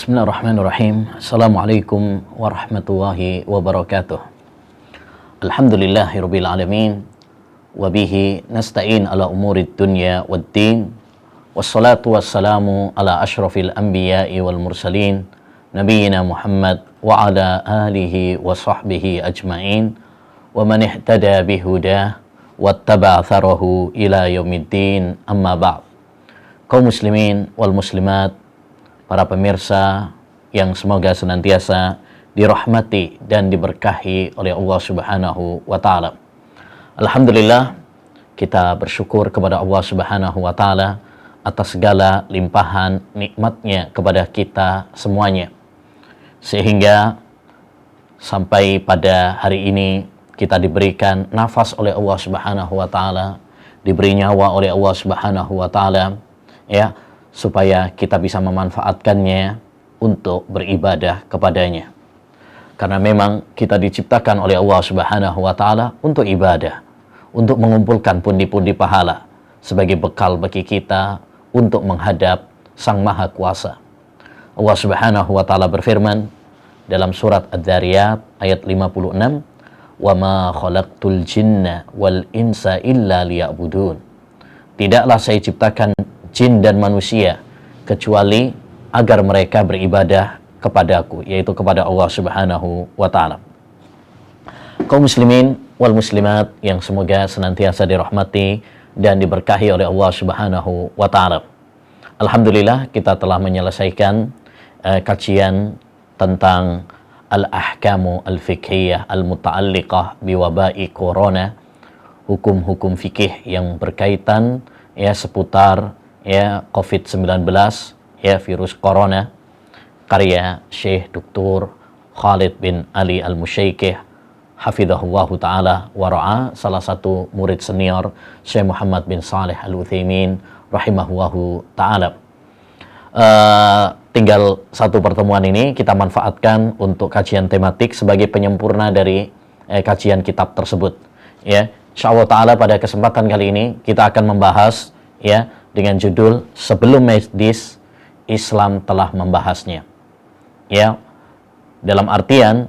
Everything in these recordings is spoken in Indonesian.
Bismillahirrahmanirrahim. Assalamualaikum warahmatullahi wabarakatuh. Alhamdulillahirabbil alamin wa bihi nasta'in ala umurid dunya waddin. Wassalatu wassalamu ala asyrafil anbiya'i wal mursalin nabiyyina Muhammad wa ala alihi wa sahbihi ajma'in wa man ihtada bihudah wattaba'a atharahu ila yaumiddin, amma ba'd. Kaum muslimin wal muslimat, para pemirsa yang semoga senantiasa dirahmati dan diberkahi oleh Allah Subhanahu wa Ta'ala. Alhamdulillah, kita bersyukur kepada Allah Subhanahu wa Ta'ala atas segala limpahan nikmatnya kepada kita semuanya, sehingga sampai pada hari ini kita diberikan nafas oleh Allah Subhanahu wa Ta'ala, diberi nyawa oleh Allah Subhanahu wa Ta'ala, ya, supaya kita bisa memanfaatkannya untuk beribadah kepadanya. Karena memang kita diciptakan oleh Allah Subhanahu wa Ta'ala untuk ibadah, untuk mengumpulkan pundi-pundi pahala sebagai bekal bagi kita untuk menghadap Sang Maha Kuasa. Allah Subhanahu wa Ta'ala berfirman dalam surat Adz-Dzariyat ayat 56, "Wa ma khalaqtul jinna wal insa illa liya'budun." Tidaklah saya ciptakan jin dan manusia kecuali agar mereka beribadah kepadaku, yaitu kepada Allah Subhanahu wa Ta'ala. Kaum muslimin wal muslimat yang semoga senantiasa dirahmati dan diberkahi oleh Allah Subhanahu wa Ta'ala. Alhamdulillah, kita telah menyelesaikan kajian tentang al-ahkamu al-fiqhiyah al-muta'alliqah biwabai corona, hukum-hukum fikih yang berkaitan ya seputar ya COVID-19, ya virus corona, karya Syekh Dr. Khalid bin Ali Al-Musyaikih hafidhahullahu ta'ala wara'a, salah satu murid senior Syekh Muhammad bin Saleh Al-Utsaimin rahimahullahu ta'ala. Tinggal satu pertemuan ini kita manfaatkan untuk kajian tematik sebagai penyempurna dari kajian kitab tersebut, ya. Insyaallah ta'ala pada kesempatan kali ini kita akan membahas ya dengan judul Sebelum Medis, Islam Telah Membahasnya. Ya, dalam artian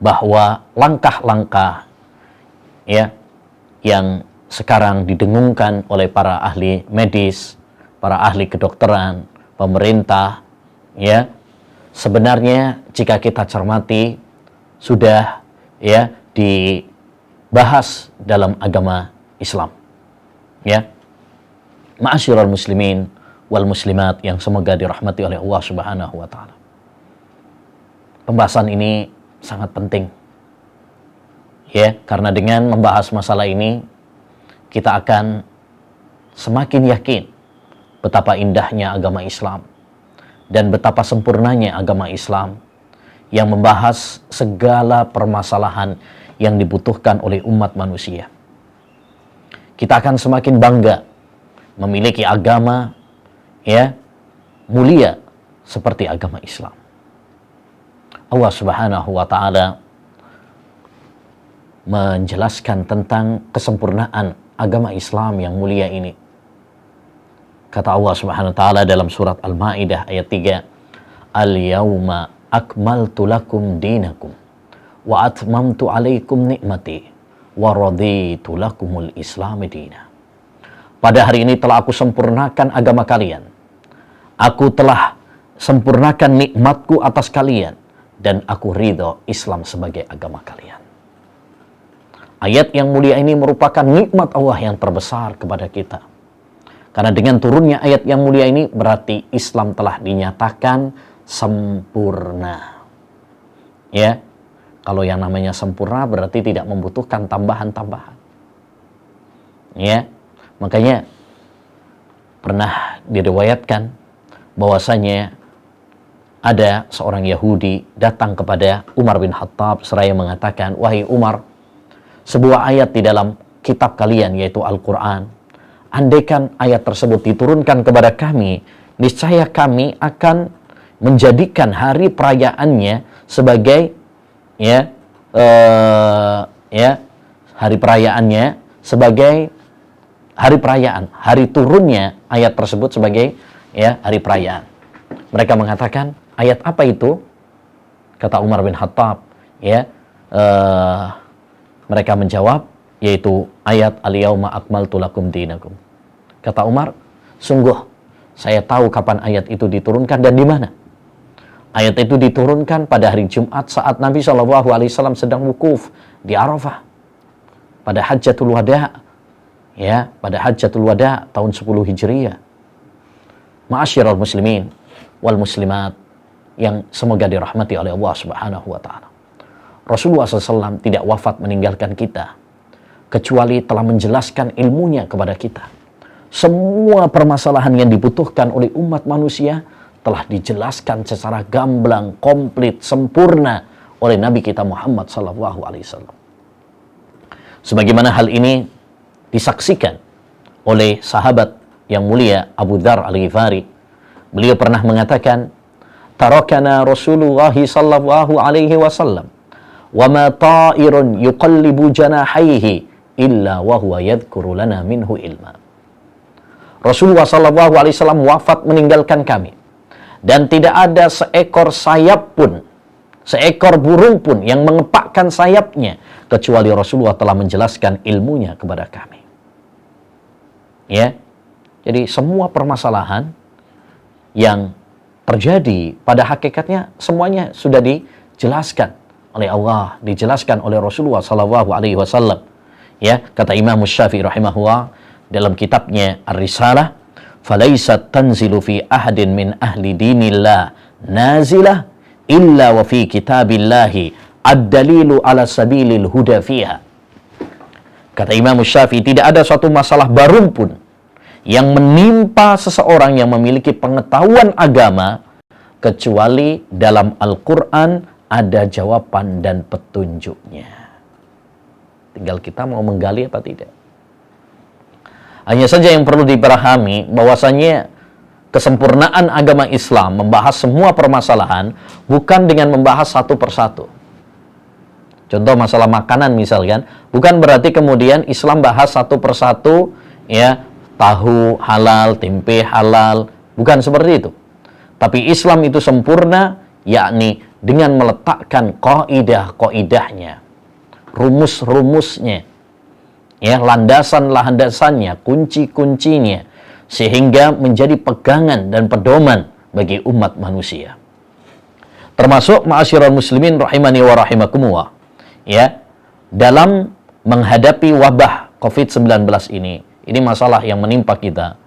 bahwa langkah-langkah ya yang sekarang didengungkan oleh para ahli medis, para ahli kedokteran, pemerintah, ya, sebenarnya jika kita cermati sudah ya dibahas dalam agama Islam. Ya. Ma'asyiral muslimin wal muslimat yang semoga dirahmati oleh Allah Subhanahu wa Ta'ala. Pembahasan ini sangat penting. Ya, karena dengan membahas masalah ini kita akan semakin yakin betapa indahnya agama Islam dan betapa sempurnanya agama Islam yang membahas segala permasalahan yang dibutuhkan oleh umat manusia. Kita akan semakin bangga memiliki agama ya mulia seperti agama Islam. Allah Subhanahu wa Ta'ala menjelaskan tentang kesempurnaan agama Islam yang mulia ini. Kata Allah Subhanahu wa Ta'ala dalam surat Al-Maidah ayat 3, "Al-yauma akmaltu lakum dinakum wa atmamtu alaikum ni'mati wa raditu lakumul Islam dina." Pada hari ini telah aku sempurnakan agama kalian. Aku telah sempurnakan nikmatku atas kalian. Dan aku ridho Islam sebagai agama kalian. Ayat yang mulia ini merupakan nikmat Allah yang terbesar kepada kita. Karena dengan turunnya ayat yang mulia ini berarti Islam telah dinyatakan sempurna. Ya, kalau yang namanya sempurna berarti tidak membutuhkan tambahan-tambahan. Ya. Makanya pernah diriwayatkan bahwasanya ada seorang Yahudi datang kepada Umar bin Khattab seraya mengatakan, "Wahai Umar, sebuah ayat di dalam kitab kalian yaitu Al-Quran, andaikan ayat tersebut diturunkan kepada kami, niscaya kami akan menjadikan hari perayaannya sebagai hari perayaannya sebagai hari perayaan, hari turunnya ayat tersebut sebagai hari perayaan. Mereka mengatakan, Ayat apa itu? Kata Umar bin Khattab, ya, mereka menjawab, yaitu ayat al-yauma akmaltu lakum dinakum. Kata Umar, sungguh saya tahu kapan ayat itu diturunkan dan di mana. Ayat itu diturunkan pada hari Jumat saat Nabi SAW sedang wukuf di Arafah pada Hajjatul Wada, ya, pada Hajjatul Wada tahun 10 Hijriah. Ma'asyiral muslimin wal muslimat yang semoga dirahmati oleh Allah Subhanahu wa taala. Rasulullah SAW tidak wafat meninggalkan kita kecuali telah menjelaskan ilmunya kepada kita. Semua permasalahan yang dibutuhkan oleh umat manusia telah dijelaskan secara gamblang, komplit, sempurna oleh Nabi kita Muhammad SAW. Sebagaimana hal ini disaksikan oleh sahabat yang mulia Abu Dzar Al-Ghifari. Beliau pernah mengatakan, tarakana Rasulullah sallallahu alaihi wasallam wa ma ta'irun yuqallibu janahaihi illa wa huwa yadhkuru lana minhu ilma. Rasulullah sallallahu alaihi wasallam wafat meninggalkan kami, dan tidak ada seekor sayap pun, seekor burung pun yang mengepakkan sayapnya kecuali Rasulullah telah menjelaskan ilmunya kepada kami. Ya. Jadi semua permasalahan yang terjadi pada hakikatnya semuanya sudah dijelaskan oleh Allah, dijelaskan oleh Rasulullah sallallahu alaihi wasallam. Ya, kata Imam Syafi'i rahimahullah dalam kitabnya Ar-Risalah, "Falaisat tanzilu fi ahadin min ahli dinillah nazilah illa wa fi kitabillahi ad-dalilu ala sabilil huda fiha." Kata Imam Syafi'i, tidak ada suatu masalah baru pun yang menimpa seseorang yang memiliki pengetahuan agama kecuali dalam Al-Quran ada jawaban dan petunjuknya. Tinggal kita mau menggali apa tidak. Hanya saja yang perlu dipahami bahwasanya kesempurnaan agama Islam membahas semua permasalahan bukan dengan membahas satu persatu. Contoh masalah makanan misalkan, bukan berarti kemudian Islam bahas satu persatu, ya, tahu halal, tempe halal, bukan seperti itu. Tapi Islam itu sempurna, yakni dengan meletakkan kaidah-kaidahnya, rumus-rumusnya, ya, landasan-landasannya, kunci-kuncinya, sehingga menjadi pegangan dan pedoman bagi umat manusia. Termasuk ma'asyiral muslimin rahimani wa rahimakumullah, ya, dalam menghadapi wabah COVID-19 ini masalah yang menimpa kita.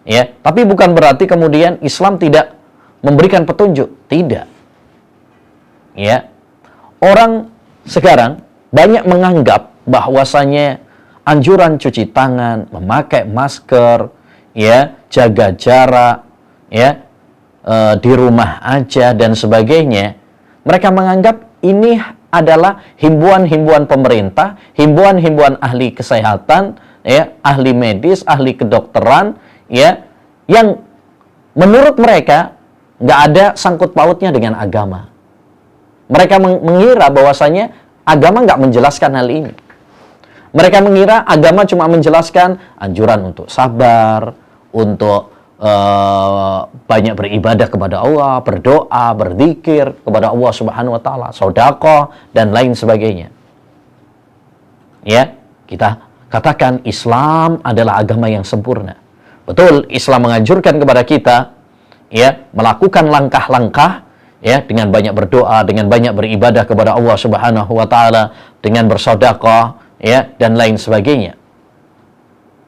Ya, tapi bukan berarti kemudian Islam tidak memberikan petunjuk, tidak. Ya. Orang sekarang banyak menganggap bahwasanya anjuran cuci tangan, memakai masker, ya, jaga jarak, ya, di rumah aja dan sebagainya. Mereka menganggap ini adalah himbauan-himbauan pemerintah, himbauan-himbauan ahli kesehatan, ya, ahli medis, ahli kedokteran, ya, yang menurut mereka nggak ada sangkut pautnya dengan agama. Mereka mengira bahwasanya agama nggak menjelaskan hal ini. Mereka mengira agama cuma menjelaskan anjuran untuk sabar, untuk banyak beribadah kepada Allah, berdoa, berzikir kepada Allah Subhanahu wa taala, sedekah dan lain sebagainya. Ya, kita katakan Islam adalah agama yang sempurna. Betul, Islam menganjurkan kepada kita, ya, melakukan langkah-langkah, ya, dengan banyak berdoa, dengan banyak beribadah kepada Allah Subhanahu wa taala, dengan bersedekah, ya, dan lain sebagainya.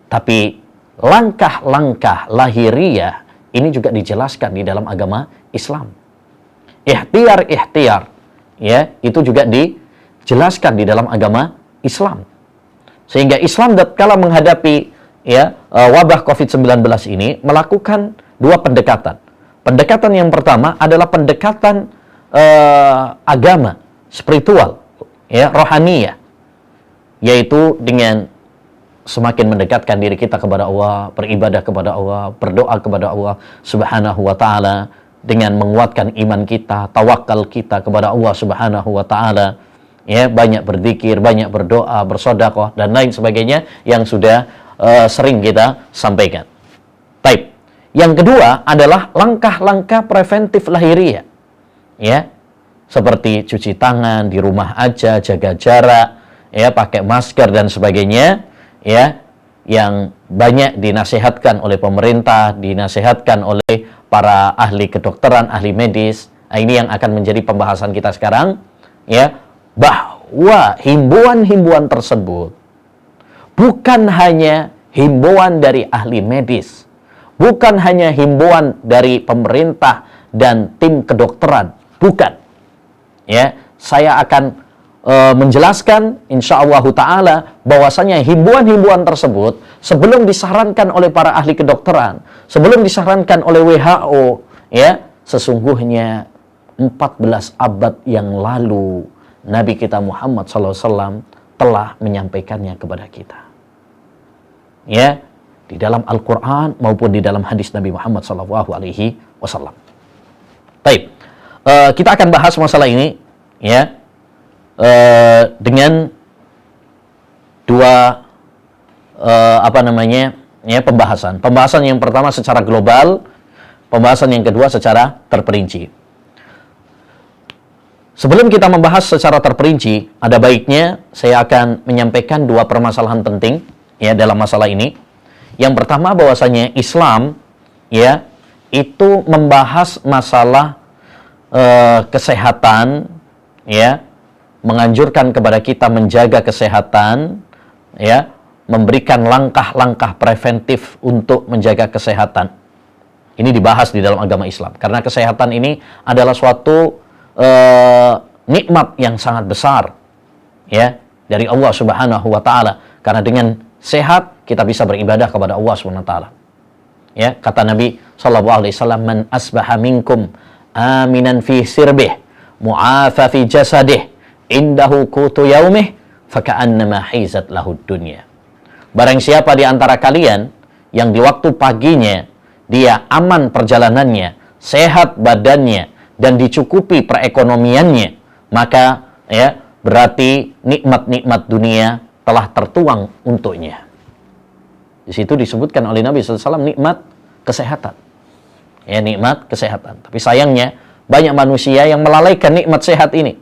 Tapi langkah-langkah lahiriah ini juga dijelaskan di dalam agama Islam. Ikhtiar-ikhtiar, ya, itu juga dijelaskan di dalam agama Islam. Sehingga Islam tatkala menghadapi, ya, wabah COVID-19 ini melakukan dua pendekatan. Pendekatan yang pertama adalah pendekatan agama, spiritual, ya, rohaniyah, yaitu dengan semakin mendekatkan diri kita kepada Allah, beribadah kepada Allah, berdoa kepada Allah Subhanahu wa taala, dengan menguatkan iman kita, tawakal kita kepada Allah Subhanahu wa taala, ya, banyak berzikir, banyak berdoa, bersedekah dan lain sebagainya yang sudah sering kita sampaikan. Taib. Yang kedua adalah langkah-langkah preventif lahiriah. Ya, seperti cuci tangan di rumah aja, jaga jarak, ya, pakai masker dan sebagainya, ya, yang banyak dinasihatkan oleh pemerintah, dinasihatkan oleh para ahli kedokteran, ahli medis. Nah, ini yang akan menjadi pembahasan kita sekarang, ya, bahwa himbauan-himbauan tersebut bukan hanya himbauan dari ahli medis, bukan hanya himbauan dari pemerintah dan tim kedokteran, bukan. Ya, saya akan menjelaskan insyaallah ta'ala bahwasanya himbauan-himbauan tersebut sebelum disarankan oleh para ahli kedokteran, sebelum disarankan oleh WHO, ya, sesungguhnya 14 abad yang lalu Nabi kita Muhammad SAW telah menyampaikannya kepada kita. Ya, di dalam Al-Quran maupun di dalam hadis Nabi Muhammad SAW. Baik, kita akan bahas masalah ini, ya, dengan dua pembahasan. Pembahasan yang pertama secara global, pembahasan yang kedua secara terperinci. Sebelum kita membahas secara terperinci, ada baiknya saya akan menyampaikan dua permasalahan penting, ya, dalam masalah ini. Yang pertama, bahwasanya Islam, ya, itu membahas masalah kesehatan, ya, menganjurkan kepada kita menjaga kesehatan, ya, memberikan langkah-langkah preventif untuk menjaga kesehatan. Ini dibahas di dalam agama Islam, karena kesehatan ini adalah suatu nikmat yang sangat besar, ya, dari Allah Subhanahu wa taala. Karena dengan sehat kita bisa beribadah kepada Allah Subhanahu wa taala. Ya, kata Nabi sallallahu alaihi wasallam, "Man asbaha minkum aminan fi sirbih, mu'afa fi jasadih, indahu qutu yaumih, faka'annama hizat lahud dunya." Barang siapa di antara kalian yang di waktu paginya dia aman perjalanannya, sehat badannya, dan dicukupi perekonomiannya, maka, ya, berarti nikmat-nikmat dunia telah tertuang untuknya. Di situ disebutkan oleh Nabi SAW nikmat kesehatan. Ya, nikmat kesehatan. Tapi sayangnya banyak manusia yang melalaikan nikmat sehat ini.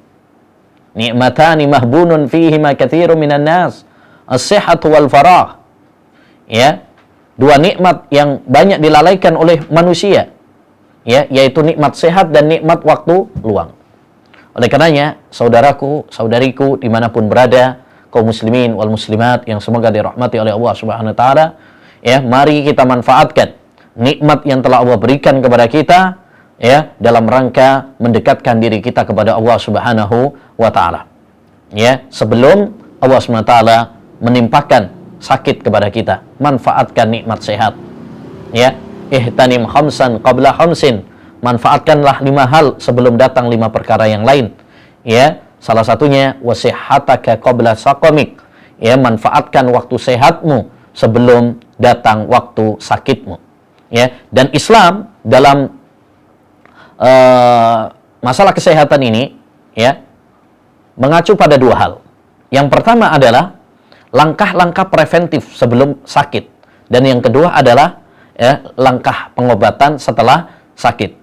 Nikmatani mahbunun fihima katsirun minan nas, as-sihhatu wal farah. Ya, dua nikmat yang banyak dilalaikan oleh manusia, ya, yaitu nikmat sehat dan nikmat waktu luang. Oleh karenanya, saudaraku, saudariku, dimanapun berada, kaum muslimin wal muslimat yang semoga dirahmati oleh Allah Subhanahu wa taala, ya, mari kita manfaatkan nikmat yang telah Allah berikan kepada kita, ya, dalam rangka mendekatkan diri kita kepada Allah Subhanahu wa taala. Ya, sebelum Allah Subhanahu wa taala menimpakan sakit kepada kita, manfaatkan nikmat sehat. Ya, ihtanim khamsan qabla khamsin, manfaatkanlah 5 hal sebelum datang 5 perkara yang lain. Ya, salah satunya wasihhataka qabla saqamik, ya, manfaatkan waktu sehatmu sebelum datang waktu sakitmu. Ya, dan Islam dalam masalah kesehatan ini, ya, mengacu pada 2 hal. Yang pertama adalah langkah-langkah preventif sebelum sakit, dan yang kedua adalah, ya, langkah pengobatan setelah sakit.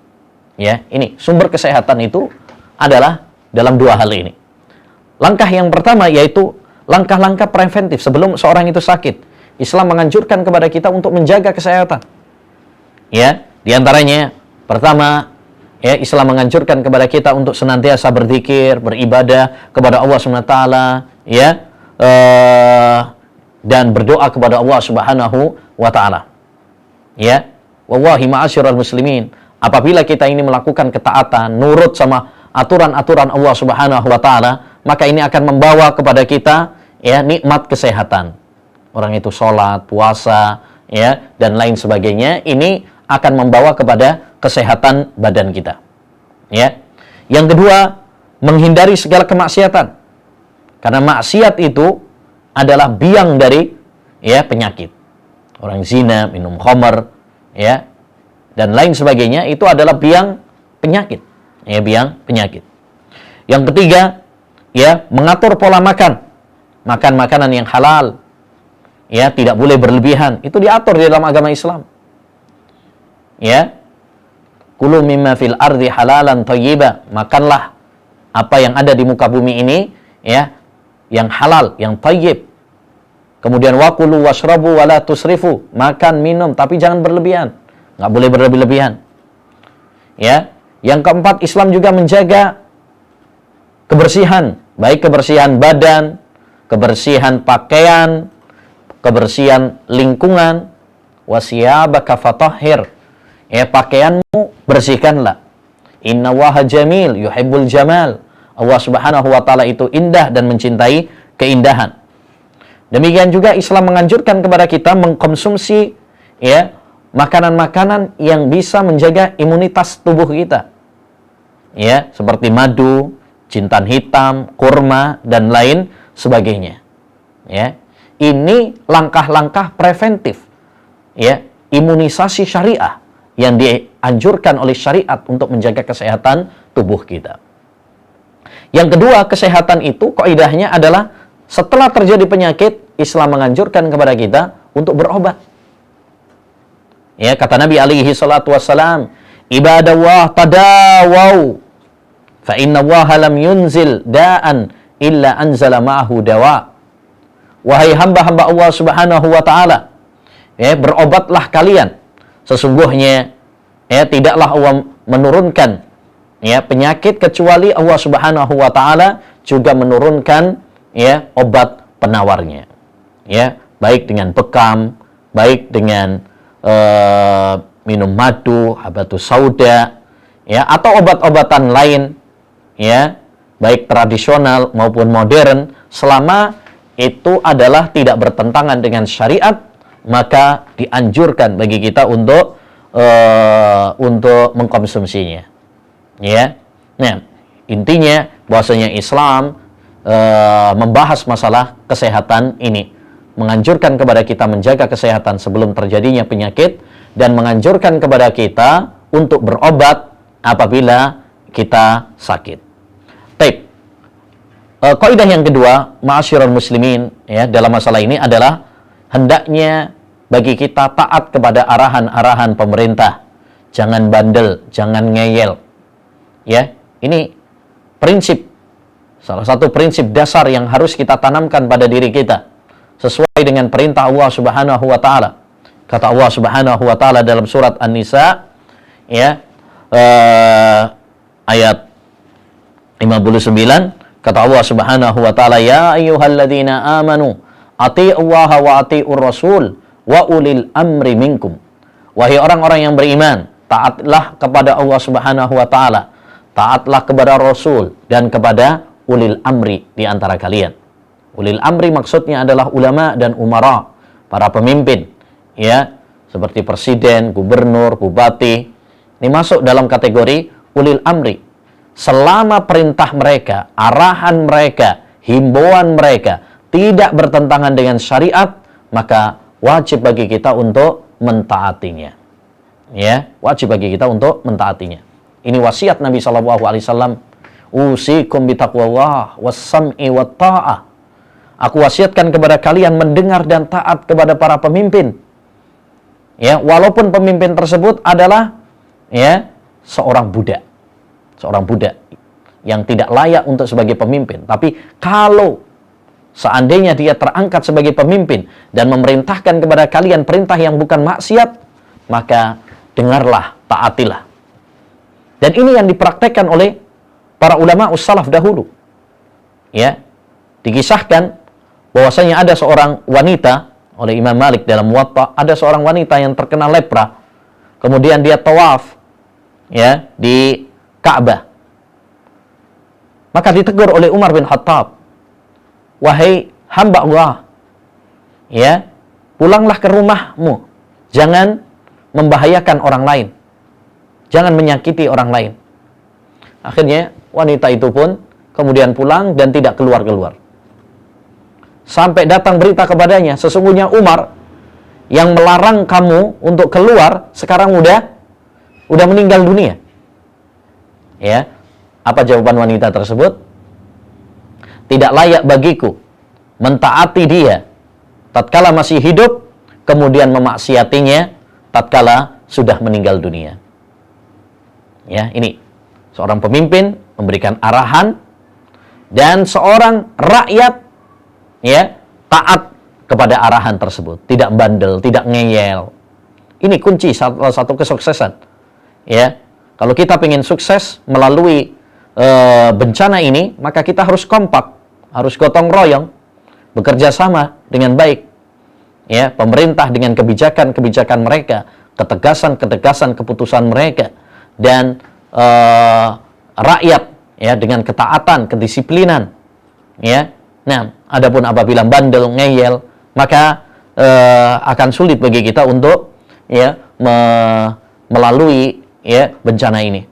Ya, ini sumber kesehatan itu adalah dalam 2 hal ini. Langkah yang pertama yaitu langkah-langkah preventif sebelum seorang itu sakit. Islam menganjurkan kepada kita untuk menjaga kesehatan. Ya, diantaranya pertama, ya, Islam menganjurkan kepada kita untuk senantiasa berzikir, beribadah kepada Allah Subhanahu wa taala, ya, dan berdoa kepada Allah Subhanahu wa taala. Ya, wallahi ma'asyiral muslimin, apabila kita ini melakukan ketaatan, nurut sama aturan-aturan Allah Subhanahu wa taala, maka ini akan membawa kepada kita, ya, nikmat kesehatan. Orang itu sholat, puasa, ya, dan lain sebagainya, ini akan membawa kepada kesehatan badan kita. Ya. Yang kedua, menghindari segala kemaksiatan. Karena maksiat itu adalah biang dari, ya, penyakit. Orang zina, minum khamar, ya, dan lain sebagainya, itu adalah biang penyakit. Ya, biang penyakit. Yang ketiga, ya, mengatur pola makan. Makan makanan yang halal. Ya, tidak boleh berlebihan. Itu diatur di dalam agama Islam. Ya, kulu mimma fil ardi halalan thayyiba, makanlah apa yang ada di muka bumi ini, ya, yang halal, yang thayyib. Kemudian wakulu washrabu wala tusrifu, makan minum tapi jangan berlebihan, nggak boleh berlebihan. Ya, yang keempat, Islam juga menjaga kebersihan, baik kebersihan badan, kebersihan pakaian, kebersihan lingkungan. Wasiyabaka fatahhir, ya, pakaianmu bersihkanlah. Innallaha jamil yuhibbul jamal. Allah Subhanahu wa taala itu indah dan mencintai keindahan. Demikian juga Islam menganjurkan kepada kita mengkonsumsi, ya, makanan-makanan yang bisa menjaga imunitas tubuh kita. Ya, seperti madu, jintan hitam, kurma dan lain sebagainya. Ya. Ini langkah-langkah preventif, ya, imunisasi syariah yang dianjurkan oleh syariat untuk menjaga kesehatan tubuh kita. Yang kedua, kesehatan itu kaidahnya adalah setelah terjadi penyakit, Islam menganjurkan kepada kita untuk berobat. Ya, kata Nabi alaihi salatu wassalam, ibadallah tadawau fa inna allaha lam yunzil da'an illa anzala ma'ahu dawa. Wahai hamba-hamba Allah Subhanahu wa taala, ya, berobatlah kalian. Sesungguhnya, ya, tidaklah Allah menurunkan, ya, penyakit kecuali Allah Subhanahu wa taala juga menurunkan, ya, obat penawarnya. Ya, baik dengan bekam, baik dengan minum madu, habatus sauda, ya, atau obat-obatan lain, ya, baik tradisional maupun modern, selama itu adalah tidak bertentangan dengan syariat, maka dianjurkan bagi kita untuk mengkonsumsinya. Ya, nah, intinya bahwasanya Islam membahas masalah kesehatan ini, menganjurkan kepada kita menjaga kesehatan sebelum terjadinya penyakit, dan menganjurkan kepada kita untuk berobat apabila kita sakit. Taib. Kaidah yang kedua, ma'asyiral muslimin, ya, dalam masalah ini adalah hendaknya bagi kita taat kepada arahan-arahan pemerintah. Jangan bandel, jangan ngeyel. Ya, ini prinsip, salah satu prinsip dasar yang harus kita tanamkan pada diri kita, sesuai dengan perintah Allah Subhanahu wa taala. Kata Allah Subhanahu wa taala dalam surat An-Nisa, ya, ayat 59, kata Allah Subhanahu wa taala, ya ayyuhalladzina amanu atii'ullaha wa atii'ur rasul wa ulil amri minkum. Wahai orang-orang yang beriman, taatlah kepada Allah Subhanahu wa taala, taatlah kepada Rasul dan kepada ulil amri di antara kalian. Ulil amri maksudnya adalah ulama dan umara, para pemimpin, ya, seperti presiden, gubernur, bupati. Ini masuk dalam kategori ulil amri. Selama perintah mereka, arahan mereka, himbauan mereka tidak bertentangan dengan syariat, maka wajib bagi kita untuk mentaatinya. Ya, wajib bagi kita untuk mentaatinya. Ini wasiat Nabi SAW. Usikum bitaqwallah was-sam'i wat-ta'ah. Aku wasiatkan kepada kalian mendengar dan taat kepada para pemimpin. Ya, walaupun pemimpin tersebut adalah, ya, seorang budak yang tidak layak untuk sebagai pemimpin. Tapi kalau seandainya dia terangkat sebagai pemimpin dan memerintahkan kepada kalian perintah yang bukan maksiat, maka dengarlah, taatilah. Dan ini yang dipraktekkan oleh para ulama ussalaf dahulu. Ya, dikisahkan bahwasanya ada seorang wanita, oleh Imam Malik dalam Muwatta, ada seorang wanita yang terkena lepra. Kemudian dia tawaf, ya, di Ka'bah. Maka ditegur oleh Umar bin Khattab, wahai hamba Allah, ya, pulanglah ke rumahmu, jangan membahayakan orang lain, jangan menyakiti orang lain. Akhirnya wanita itu pun kemudian pulang dan tidak keluar-keluar. Sampai datang berita kepadanya, sesungguhnya Umar yang melarang kamu untuk keluar sekarang udah meninggal dunia. Ya, apa jawaban wanita tersebut? Tidak layak bagiku mentaati dia tatkala masih hidup, kemudian memaksiatinya tatkala sudah meninggal dunia. Ya, ini seorang pemimpin memberikan arahan dan seorang rakyat ya taat kepada arahan tersebut, tidak bandel, tidak ngeyel. Ini kunci salah satu kesuksesan. Ya, kalau kita ingin sukses melalui bencana ini, maka kita harus kompak, harus gotong royong, bekerja sama dengan baik. Ya, pemerintah dengan kebijakan-kebijakan mereka, ketegasan-ketegasan keputusan mereka, dan rakyat ya dengan ketaatan, kedisiplinan. Ya, nah, adapun apabila bandel, ngeyel, maka akan sulit bagi kita untuk ya melalui ya bencana ini.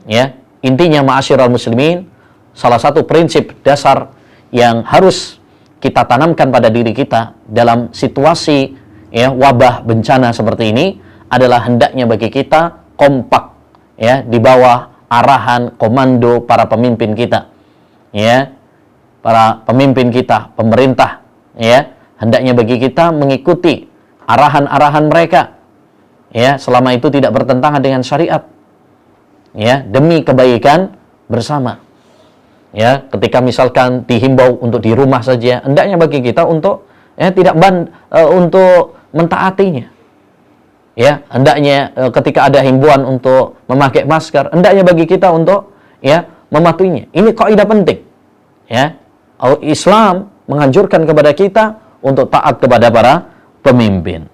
Ya, intinya ma'asyiral muslimin, salah satu prinsip dasar yang harus kita tanamkan pada diri kita dalam situasi ya wabah bencana seperti ini adalah hendaknya bagi kita kompak ya di bawah arahan komando para pemimpin kita. Ya, para pemimpin kita, pemerintah ya, hendaknya bagi kita mengikuti arahan-arahan mereka. Ya, selama itu tidak bertentangan dengan syariat. Ya, demi kebaikan bersama. Ya, ketika misalkan dihimbau untuk di rumah saja, hendaknya bagi kita untuk ya tidak untuk mentaatinya. Ya, hendaknya ketika ada himbauan untuk memakai masker, hendaknya bagi kita untuk ya mematuhinya. Ini kaidah penting. Ya, Islam menganjurkan kepada kita untuk taat kepada para pemimpin.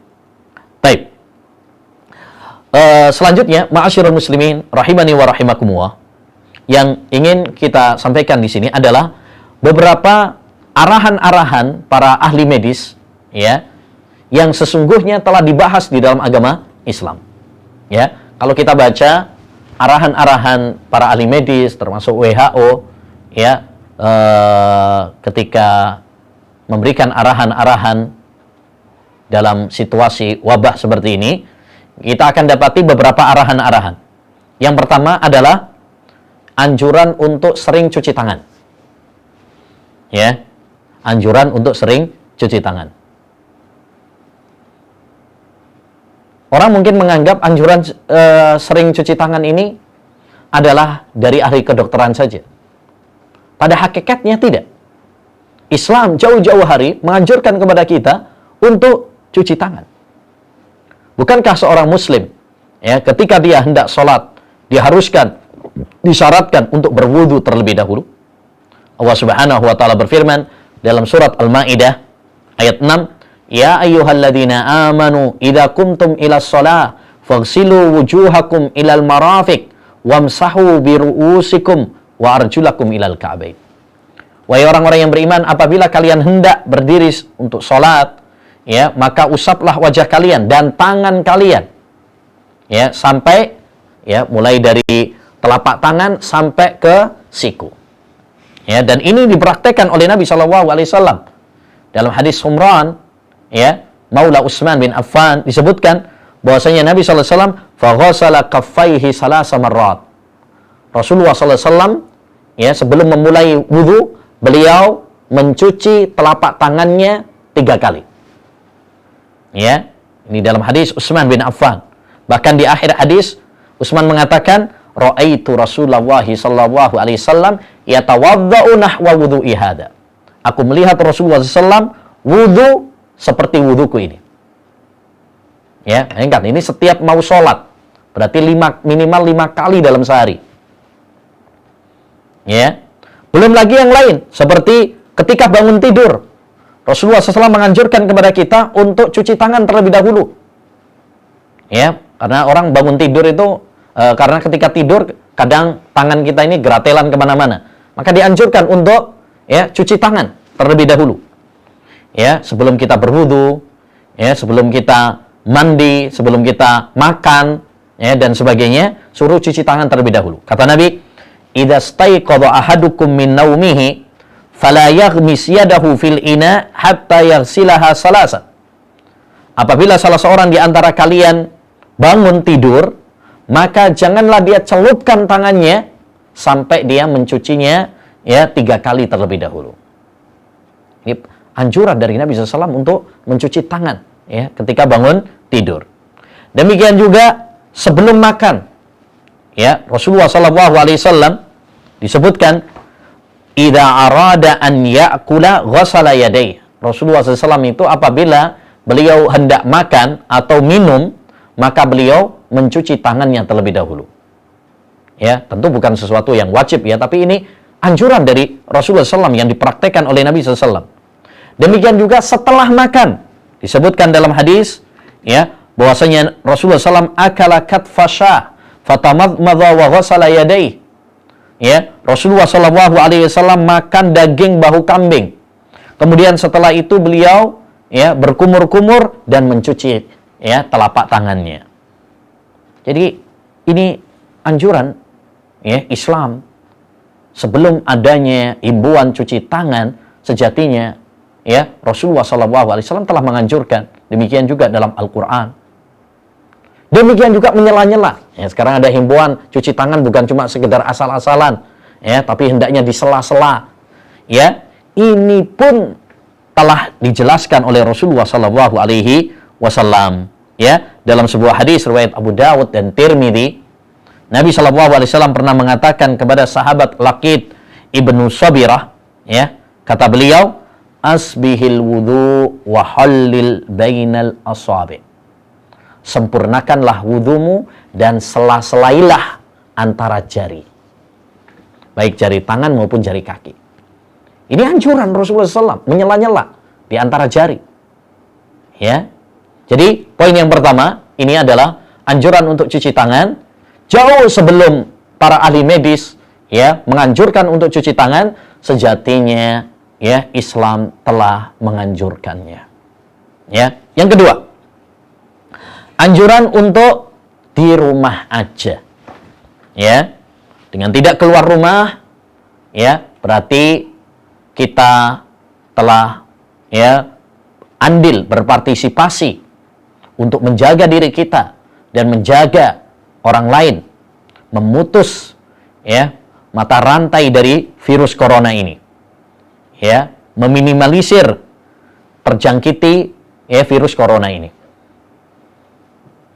Baik. Selanjutnya, ma'asyiral muslimin rahimani wa rahimakumullah, yang ingin kita sampaikan di sini adalah beberapa arahan-arahan para ahli medis ya yang sesungguhnya telah dibahas di dalam agama Islam. Ya, kalau kita baca arahan-arahan para ahli medis termasuk WHO ya ketika memberikan arahan-arahan dalam situasi wabah seperti ini, kita akan dapati beberapa arahan-arahan. Yang pertama adalah anjuran untuk sering cuci tangan. Ya, anjuran untuk sering cuci tangan. Orang mungkin menganggap anjuran sering cuci tangan ini adalah dari ahli kedokteran saja. Pada hakikatnya tidak. Islam jauh-jauh hari menganjurkan kepada kita untuk cuci tangan. Bukankah seorang muslim ya ketika dia hendak sholat diharuskan, disyaratkan untuk berwudu terlebih dahulu? Allah Subhanahu wa taala berfirman dalam surat Al-Maidah ayat 6, "Ya ayyuhalladzina amanu idza kumtum ilas shalah faghsilu wujuhakum ilal marafiq wamsahu bi ru'usikum wa arjulakum ilal ka'bain." Wahai orang-orang yang beriman, apabila kalian hendak berdiri untuk sholat, ya, maka usaplah wajah kalian dan tangan kalian, ya, sampai, ya, mulai dari telapak tangan sampai ke siku. Ya, dan ini dipraktekkan oleh Nabi SAW dalam hadis Humran, ya, Maula Utsman bin Affan, disebutkan bahwasanya Nabi SAW faghasala kaffaihi salasa marrat. Rasulullah SAW, ya, sebelum memulai wudu, beliau mencuci telapak tangannya 3 kali. Ya, ini dalam hadis Utsman bin Affan. Bahkan di akhir hadis Utsman mengatakan, "Ra'aitu Rasulullah sallallahu alaihi wasallam yatawaddau nahwa wudu'i hada." Aku melihat Rasulullah SAW wudu seperti wuduku ini. Ya, ingat ini setiap mau sholat. Berarti minimal 5 kali dalam sehari. Ya. Belum lagi yang lain, seperti ketika bangun tidur. Rasulullah SAW menganjurkan kepada kita untuk cuci tangan terlebih dahulu. Ya, karena orang bangun tidur itu, karena ketika tidur, kadang tangan kita ini geratelan kemana-mana. Maka dianjurkan untuk ya cuci tangan terlebih dahulu. Ya, sebelum kita berwudu, ya, sebelum kita mandi, sebelum kita makan, ya, dan sebagainya, suruh cuci tangan terlebih dahulu. Kata Nabi, "Idza staiqadha ahadukum min naumihi fala yaghmis yadahu fil ina hatta yaghsilaha salasan." Apabila salah seorang di antara kalian bangun tidur, maka janganlah dia celupkan tangannya sampai dia mencucinya ya 3 kali terlebih dahulu. Ini anjuran dari Nabi SAW untuk mencuci tangan ya ketika bangun tidur. Demikian juga sebelum makan. Ya, Rasulullah sallallahu alaihi wasallam disebutkan idza arada an ya'kula ghasala yadayhi. Rasulullah SAW itu apabila beliau hendak makan atau minum, maka beliau mencuci tangannya terlebih dahulu. Ya, tentu bukan sesuatu yang wajib ya, tapi ini anjuran dari Rasulullah SAW yang dipraktekkan oleh Nabi SAW. Demikian juga setelah makan, disebutkan dalam hadis ya bahwasanya Rasulullah SAW akala katfasha fatamadmadha wa ghasala yadayhi. Ya, Rasulullah SAW makan daging bahu kambing. Kemudian setelah itu beliau ya berkumur-kumur dan mencuci ya telapak tangannya. Jadi ini anjuran ya Islam sebelum adanya himbauan cuci tangan, sejatinya ya Rasulullah SAW telah menganjurkan. Demikian juga dalam Al-Quran. Demikian juga menyela-nyela. Ya, sekarang ada himbauan cuci tangan bukan cuma sekedar asal-asalan, ya, tapi hendaknya di sela-sela. Ya, ini pun telah dijelaskan oleh Rasulullah Sallallahu Alaihi Wasallam. Ya, dalam sebuah hadis riwayat Abu Dawud dan Tirmidzi, Nabi Sallallahu Alaihi Wasallam pernah mengatakan kepada sahabat Laqid ibnu Sabirah, ya, kata beliau, asbihil wudu wa hallil bainal asabi. Sempurnakanlah wudumu dan sela-selailah antara jari, baik jari tangan maupun jari kaki. Ini anjuran Rasulullah SAW, menyela-nyela di antara jari. Ya, jadi poin yang pertama ini adalah anjuran untuk cuci tangan jauh sebelum para ahli medis ya menganjurkan untuk cuci tangan. Sejatinya ya Islam telah menganjurkannya. Ya, yang kedua, anjuran untuk di rumah aja. Ya. Dengan tidak keluar rumah, ya, berarti kita telah ya andil berpartisipasi untuk menjaga diri kita dan menjaga orang lain, memutus ya mata rantai dari virus corona ini. Ya, meminimalisir terjangkiti ya virus corona ini.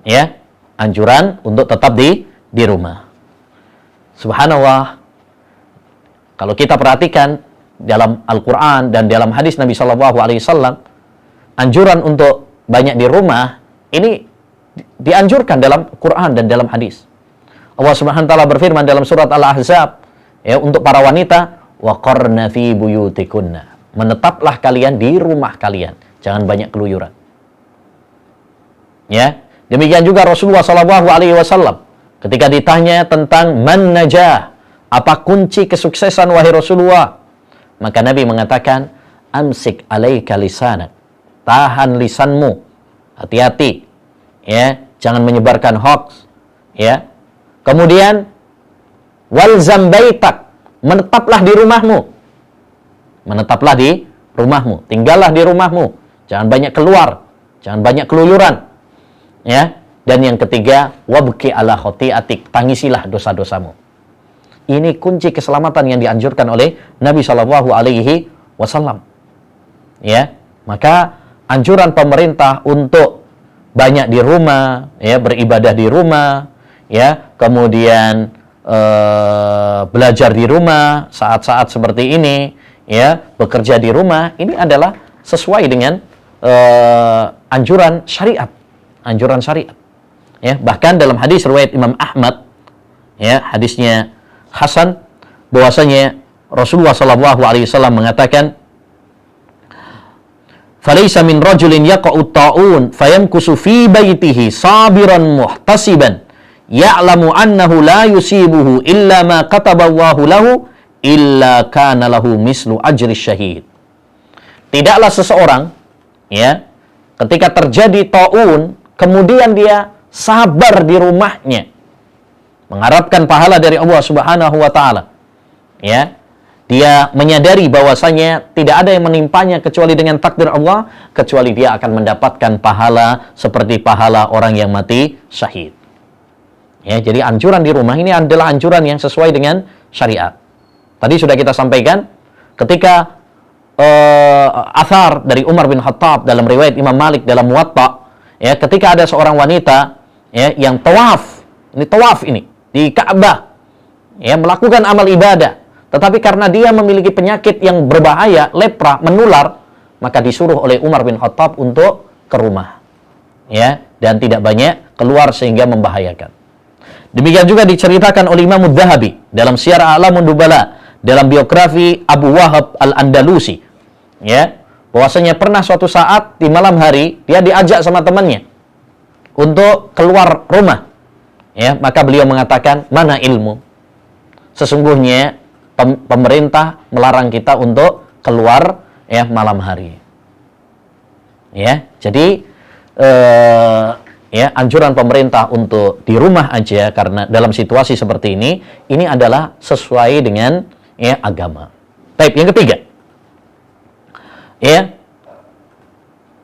Ya, anjuran untuk tetap di rumah. Subhanallah, kalau kita perhatikan dalam Al-Quran dan dalam hadis Nabi SAW, anjuran untuk banyak di rumah ini dianjurkan dalam Quran dan dalam hadis. Allah Subhanahu wa taala berfirman dalam surat Al-Ahzab ya untuk para wanita, waqarna fi buyutikunna. Menetaplah kalian di rumah kalian, jangan banyak keluyuran. Ya. Demikian juga Rasulullah SAW ketika ditanya tentang man najah, apa kunci kesuksesan wahai Rasulullah, maka Nabi mengatakan amsik alaika lisanak, tahan lisanmu, hati-hati ya, jangan menyebarkan hoax ya. Kemudian walzam baitak, menetaplah di rumahmu, menetaplah di rumahmu, tinggallah di rumahmu, jangan banyak keluar, jangan banyak keluyuran. Ya, dan yang ketiga, wabki ala khotiatik, tangisilah dosa-dosamu. Ini kunci keselamatan yang dianjurkan oleh Nabi Shallallahu Alaihi Wasallam. Ya, maka anjuran pemerintah untuk banyak di rumah, ya, beribadah di rumah, ya, kemudian belajar di rumah saat-saat seperti ini, ya, bekerja di rumah, ini adalah sesuai dengan anjuran syariat. Anjuran syariat. Ya, bahkan dalam hadis riwayat Imam Ahmad, ya, hadisnya hasan, bahwasanya Rasulullah sallallahu alaihi wasallam mengatakan, "Falaisa min rajulin yaqa'u ta'un fayamkusu fi baitihi sabiran muhtasiban ya'lamu annahu la yusibuhu illa ma kataballahu lahu illa kana lahu mislu ajri syahid." Tidaklah seseorang ya ketika terjadi ta'un kemudian dia sabar di rumahnya, mengharapkan pahala dari Allah Subhanahu wa taala. Ya. Dia menyadari bahwasanya tidak ada yang menimpanya kecuali dengan takdir Allah, kecuali dia akan mendapatkan pahala seperti pahala orang yang mati syahid. Ya, jadi anjuran di rumah ini adalah anjuran yang sesuai dengan syariat. Tadi sudah kita sampaikan ketika athar dari Umar bin Khattab dalam riwayat Imam Malik dalam Muwatta. Ya, ketika ada seorang wanita ya, yang tawaf, ini di Ka'bah, ya, melakukan amal ibadah, tetapi karena dia memiliki penyakit yang berbahaya, lepra, menular, maka disuruh oleh Umar bin Khattab untuk ke rumah, ya, dan tidak banyak keluar sehingga membahayakan. Demikian juga diceritakan oleh Imam Adz-Dzahabi dalam Syiar A'lamun Nubala, dalam biografi Abu Wahab Al-Andalusi, ya, bahwasanya pernah suatu saat di malam hari dia diajak sama temannya untuk keluar rumah, ya, maka beliau mengatakan, mana ilmu? Sesungguhnya pemerintah melarang kita untuk keluar, ya, malam hari. Ya, jadi ya, anjuran pemerintah untuk di rumah aja karena dalam situasi seperti ini adalah sesuai dengan, ya, agama. Baik, yang ketiga, ya,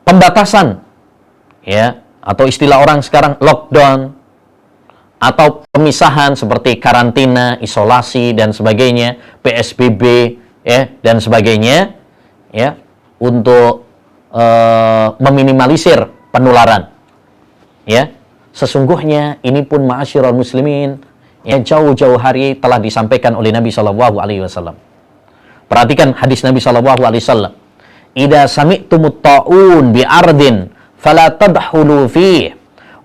pembatasan, ya, atau istilah orang sekarang lockdown atau pemisahan seperti karantina, isolasi dan sebagainya, PSBB, ya, dan sebagainya, ya, untuk meminimalisir penularan, ya. Sesungguhnya ini pun ma'asyiral muslimin, ya, jauh-jauh hari telah disampaikan oleh Nabi sallallahu alaihi wasallam. Perhatikan hadis Nabi sallallahu alaihi wasallam. Idza sami'tumut ta'un bi ardin fala tadkhulu fihi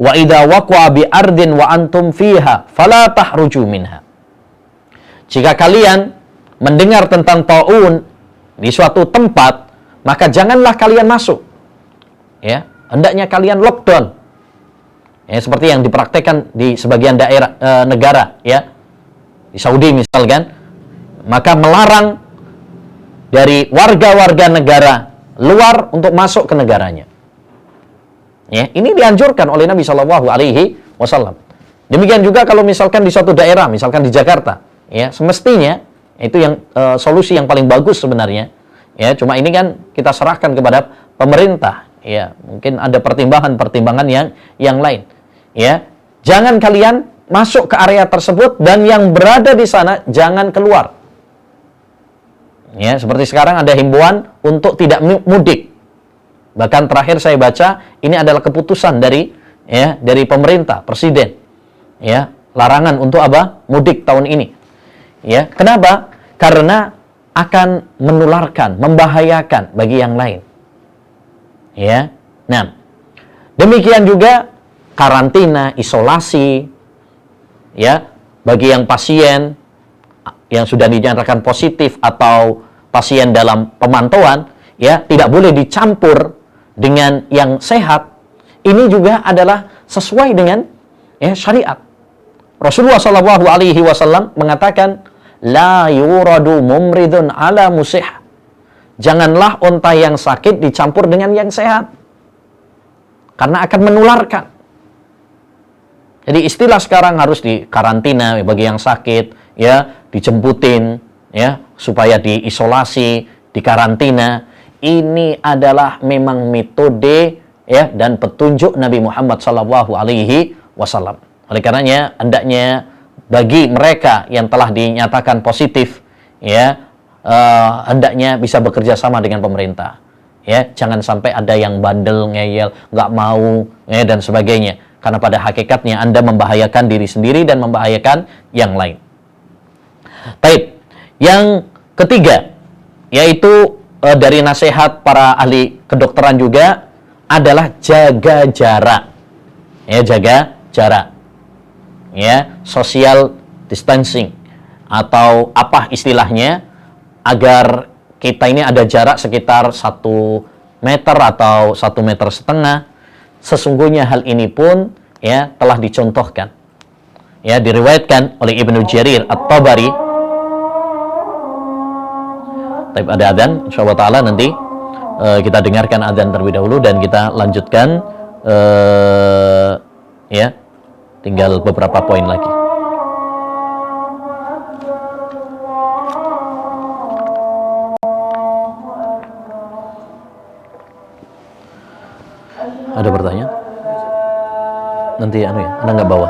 wa idza waqa'a bi ardin wa antum fiha fala tahruju minha. Jika kalian mendengar tentang ta'un di suatu tempat, maka janganlah kalian masuk. Ya, hendaknya kalian lockdown. Ya, seperti yang dipraktekkan di sebagian daerah negara, ya. Di Saudi misalkan, maka melarang dari warga-warga negara luar untuk masuk ke negaranya. Ya, ini dianjurkan oleh Nabi Shallallahu alaihi wasallam. Demikian juga kalau misalkan di suatu daerah, misalkan di Jakarta, ya, semestinya itu yang solusi yang paling bagus sebenarnya. Ya, cuma ini kan kita serahkan kepada pemerintah. Ya, mungkin ada pertimbangan-pertimbangan yang lain. Ya, jangan kalian masuk ke area tersebut dan yang berada di sana jangan keluar. Ya, seperti sekarang ada himbauan untuk tidak mudik. Bahkan terakhir saya baca ini adalah keputusan dari, ya, dari pemerintah, presiden. Ya, larangan untuk apa? Mudik tahun ini. Ya, kenapa? Karena akan menularkan, membahayakan bagi yang lain. Ya. Nah, demikian juga karantina, isolasi, ya, bagi yang pasien yang sudah dinyatakan positif atau pasien dalam pemantauan, ya, tidak boleh dicampur dengan yang sehat. Ini juga adalah sesuai dengan, ya, syariat. Rasulullah Shallallahu alaihi wasallam mengatakan, la yuradu mumridun ala musih. Janganlah unta yang sakit dicampur dengan yang sehat, karena akan menularkan. Jadi istilah sekarang harus dikarantina bagi yang sakit, ya, dijemputin, ya, supaya diisolasi, dikarantina. Ini adalah memang metode, ya, dan petunjuk Nabi Muhammad sallallahu alaihi wasallam. Oleh karenanya hendaknya bagi mereka yang telah dinyatakan positif, ya, hendaknya bisa bekerja sama dengan pemerintah. Ya, jangan sampai ada yang bandel, ngeyel, nggak mau, ya, dan sebagainya. Karena pada hakikatnya Anda membahayakan diri sendiri dan membahayakan yang lain. Baik, yang ketiga, yaitu dari nasihat para ahli kedokteran juga adalah jaga jarak. Ya, jaga jarak. Ya, social distancing atau apa istilahnya, agar kita ini ada jarak sekitar 1 meter atau 1,5 meter. Sesungguhnya hal ini pun, ya, telah dicontohkan, ya, diriwayatkan oleh Ibnu Jarir At-Tabari. Tapi ada adzan, insyaallah taala nanti kita dengarkan adzan terlebih dahulu dan kita lanjutkan, ya. Tinggal beberapa poin lagi. Ada pertanyaan? Nanti ya, Anda nggak bawa.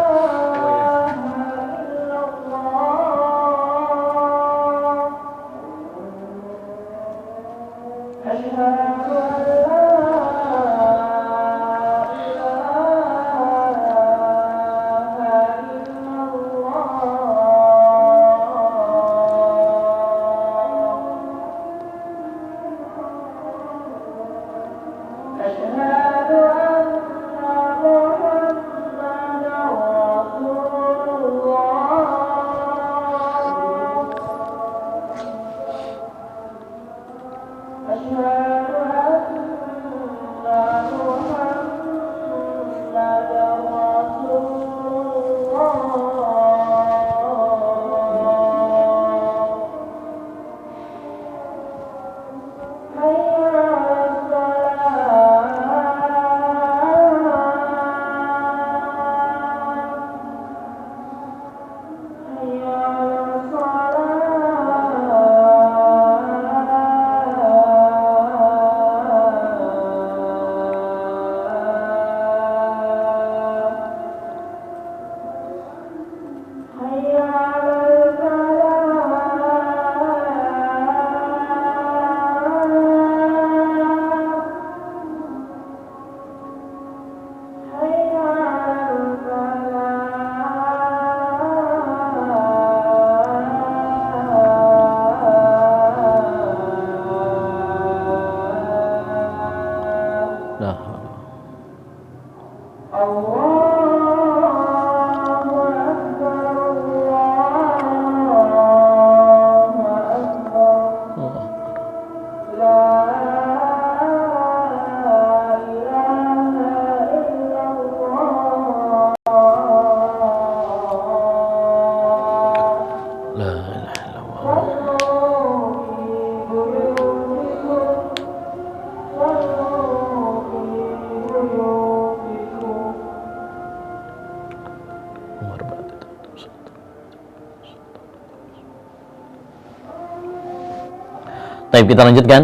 Baik, kita lanjutkan.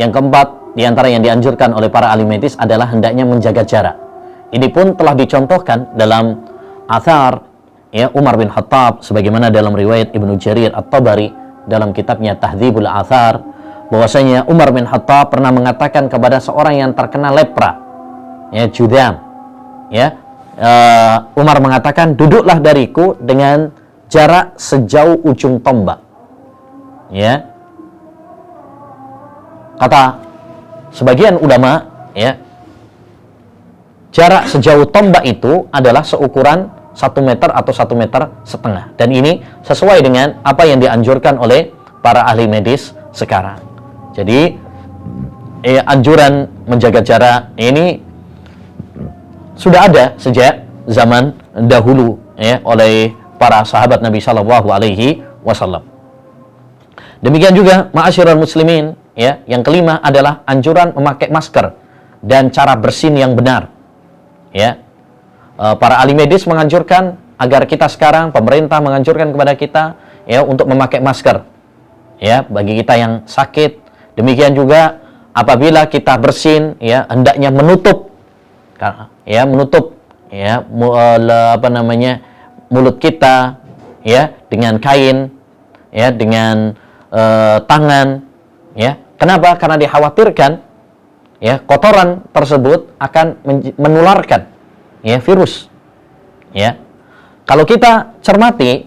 Yang keempat, di antara yang dianjurkan oleh para ahli medis adalah hendaknya menjaga jarak. Ini pun telah dicontohkan dalam athar ya Umar bin Khattab, sebagaimana dalam riwayat Ibnu Jarir At-Tabari dalam kitabnya Tahdzibul Athar, bahwasanya Umar bin Khattab pernah mengatakan kepada seorang yang terkena lepra, ya judam, ya Umar mengatakan, duduklah dariku dengan jarak sejauh ujung tombak. Ya, kata sebagian ulama, ya, jarak sejauh tombak itu adalah seukuran 1 meter atau 1,5 meter. Dan ini sesuai dengan apa yang dianjurkan oleh para ahli medis sekarang. Jadi, anjuran menjaga jarak ini sudah ada sejak zaman dahulu ya oleh para sahabat Nabi Shallallahu Alaihi Wasallam. Demikian juga ma'asyiral muslimin, ya, yang kelima adalah anjuran memakai masker dan cara bersin yang benar. Ya, para ahli medis menganjurkan agar kita sekarang, pemerintah menganjurkan kepada kita ya untuk memakai masker. Ya, bagi kita yang sakit. Demikian juga apabila kita bersin, ya hendaknya menutup, ya menutup, ya mulut kita, ya dengan kain, ya dengan tangan. Ya, kenapa? Karena dikhawatirkan ya kotoran tersebut akan menularkan ya virus. Ya, kalau kita cermati,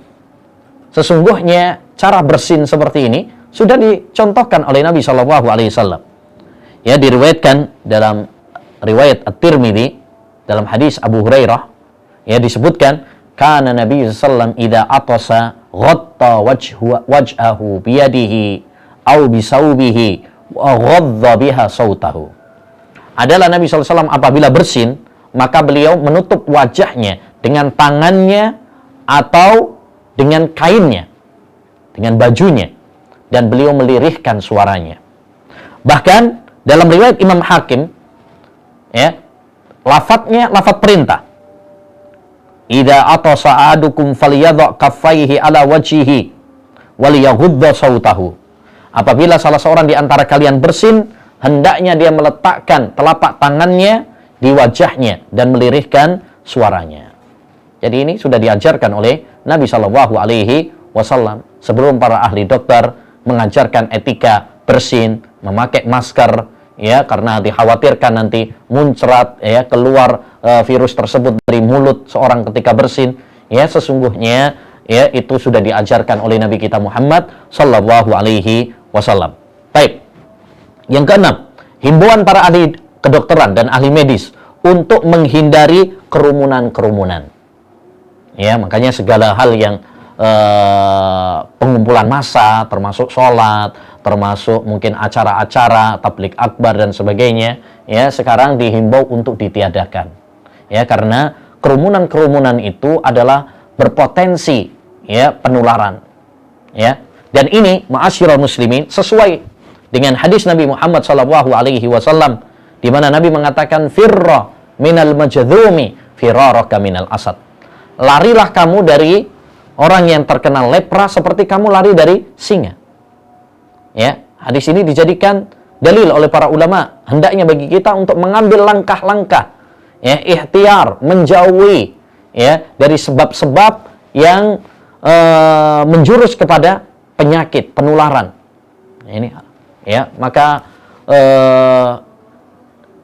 sesungguhnya cara bersin seperti ini sudah dicontohkan oleh Nabi Shallallahu Alaihi Wasallam. Ya, diriwayatkan dalam riwayat At-Tirmidzi dalam hadis Abu Hurairah, ya disebutkan, kana Nabi sallallahu alaihi wasallam idza atasa ghatta wajhahu biyadihi aw bisaubihi wa ghadza biha sautahu. Adalah Nabi sallallahu alaihi wasallam apabila bersin, maka beliau menutup wajahnya dengan tangannya atau dengan kainnya, dengan bajunya, dan beliau melirihkan suaranya. Bahkan dalam riwayat Imam Hakim, ya, lafadznya lafadz perintah. Idza atasa ahadukum falyadha kaffaihi ala wajhihi waliyaghudda sautahu. Apabila salah seorang di antara kalian bersin, hendaknya dia meletakkan telapak tangannya di wajahnya dan melirihkan suaranya. Jadi ini sudah diajarkan oleh Nabi Shallallahu Alaihi Wasallam sebelum para ahli dokter mengajarkan etika bersin, memakai masker, ya karena dikhawatirkan nanti muncrat ya keluar virus tersebut dari mulut seorang ketika bersin. Ya, sesungguhnya ya itu sudah diajarkan oleh Nabi kita Muhammad Shallallahu Alaihi Wasallam. Baik. Yang keenam, himbauan para ahli kedokteran dan ahli medis untuk menghindari kerumunan-kerumunan. Ya, makanya segala hal yang pengumpulan massa, termasuk sholat, termasuk mungkin acara-acara tabligh akbar dan sebagainya, ya sekarang dihimbau untuk ditiadakan. Ya, karena kerumunan-kerumunan itu adalah berpotensi ya penularan. Ya. Dan ini ma'asyiral muslimin sesuai dengan hadis Nabi Muhammad sallallahu alaihi wasallam di mana Nabi mengatakan firra minal majdzumi firaraka minal asad. Larilah kamu dari orang yang terkena lepra seperti kamu lari dari singa. Ya, hadis ini dijadikan dalil oleh para ulama hendaknya bagi kita untuk mengambil langkah-langkah ya ikhtiar menjauhi ya dari sebab-sebab yang menjurus kepada penyakit penularan. Ini ya, maka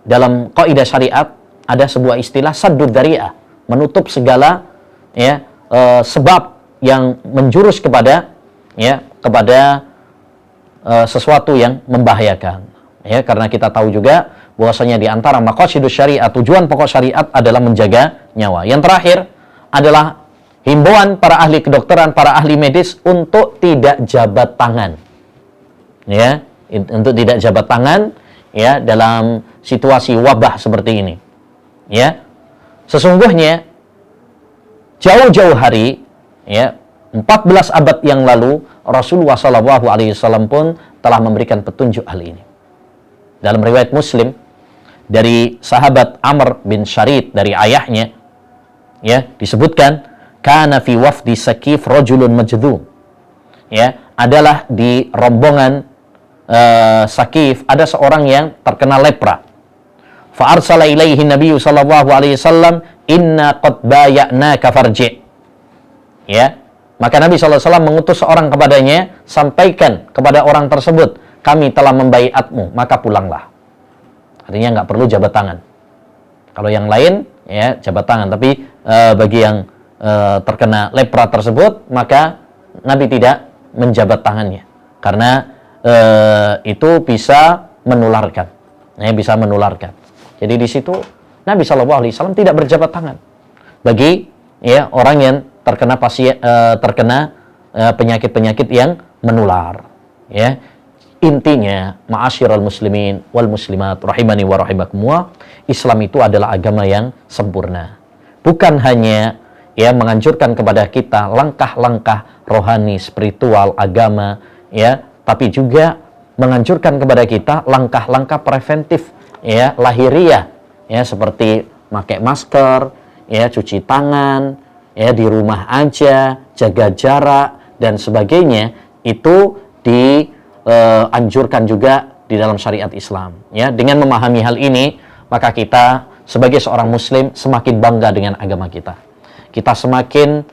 dalam kaidah syariat ada sebuah istilah saddud dzari'ah, menutup segala ya sebab yang menjurus kepada ya kepada sesuatu yang membahayakan. Ya, karena kita tahu juga bahwasanya di antara maqasidus syariat, tujuan pokok syariat adalah menjaga nyawa. Yang terakhir adalah himbauan para ahli kedokteran, para ahli medis untuk tidak jabat tangan. Ya, untuk tidak jabat tangan ya dalam situasi wabah seperti ini. Ya. Sesungguhnya jauh-jauh hari ya 14 abad yang lalu Rasulullah SAW pun telah memberikan petunjuk hal ini. Dalam riwayat Muslim dari sahabat Amr bin Syarid dari ayahnya, ya, disebutkan kana fi wafdi Sakif rajulun majdhum. Ya, adalah di rombongan Sakif ada seorang yang terkena lepra. Fa arsala ilaihi Nabi sallallahu alaihi wasallam inna qad bay'naka farji. Ya, maka Nabi SAW mengutus seorang kepadanya, sampaikan kepada orang tersebut, kami telah membaiatmu, maka pulanglah. Artinya nggak perlu jabat tangan. Kalau yang lain, ya jabat tangan. Tapi bagi yang terkena lepra tersebut, maka Nabi tidak menjabat tangannya. Karena itu bisa menularkan. Ya, bisa menularkan. Jadi di situ Nabi SAW tidak berjabat tangan. Bagi ya orang yang terkena penyakit-penyakit yang menular, ya. Intinya, ma'asyiral muslimin wal muslimat rahimani wa rahimakumullah, Islam itu adalah agama yang sempurna. Bukan hanya ya menganjurkan kepada kita langkah-langkah rohani, spiritual, agama, ya, tapi juga menganjurkan kepada kita langkah-langkah preventif, ya, lahiriah, ya, seperti pakai masker, ya, cuci tangan, ya, di rumah aja, jaga jarak dan sebagainya. Itu dianjurkan juga di dalam syariat Islam. Ya, dengan memahami hal ini, maka kita sebagai seorang muslim semakin bangga dengan agama kita. Kita semakin